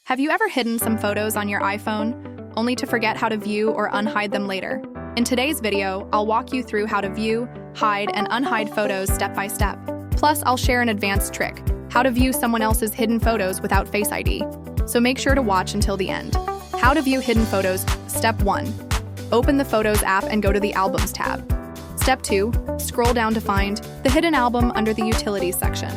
Have you ever hidden some photos on your iPhone, only to forget how to view or unhide them later? In today's video, I'll walk you through how to view, hide, and unhide photos step by step. Plus, I'll share an advanced trick, how to view someone else's hidden photos without Face ID. So make sure to watch until the end. How to view hidden photos. Step 1. Open the Photos app and go to the Albums tab. Step 2. Scroll down to find the hidden album under the Utilities section.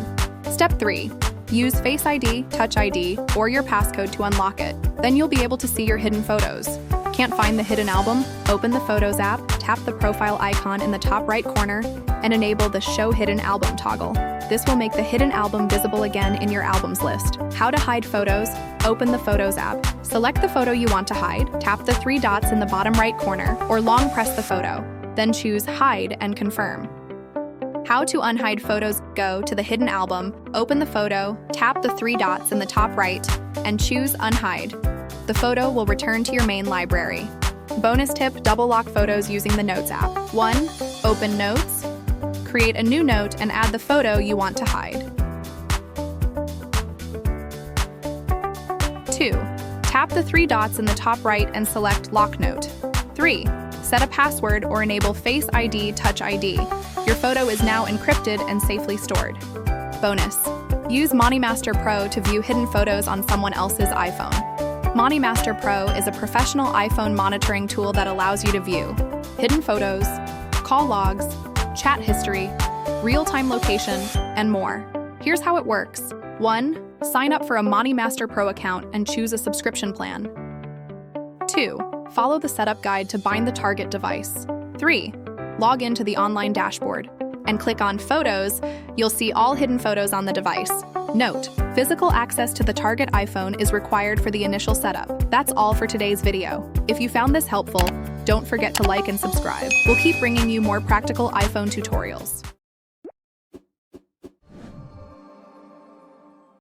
Step 3. Use Face ID, Touch ID, or your passcode to unlock it. Then you'll be able to see your hidden photos. Can't find the hidden album? Open the Photos app, tap the profile icon in the top right corner, and enable the Show Hidden Album toggle. This will make the hidden album visible again in your albums list. How to hide photos? Open the Photos app. Select the photo you want to hide, tap the 3 dots in the bottom right corner, or long press the photo. Then choose Hide and confirm. How to unhide photos? Go to the hidden album, open the photo, tap the 3 dots in the top right, and choose Unhide. The photo will return to your main library. Bonus tip: double lock photos using the Notes app. 1. Open Notes. Create a new note and add the photo you want to hide. 2. Tap the 3 dots in the top right and select Lock Note. 3. Set a password or enable Face ID, Touch ID. Your photo is now encrypted and safely stored. Bonus: use MoniMaster Pro to view hidden photos on someone else's iPhone. MoniMaster Pro is a professional iPhone monitoring tool that allows you to view hidden photos, call logs, chat history, real-time location, and more. Here's how it works. 1. Sign up for a MoniMaster Pro account and choose a subscription plan. 2. Follow the setup guide to bind the target device. 3. Log into the online dashboard and click on Photos. You'll see all hidden photos on the device. Note: physical access to the target iPhone is required for the initial setup. That's all for today's video. If you found this helpful, don't forget to like and subscribe. We'll keep bringing you more practical iPhone tutorials.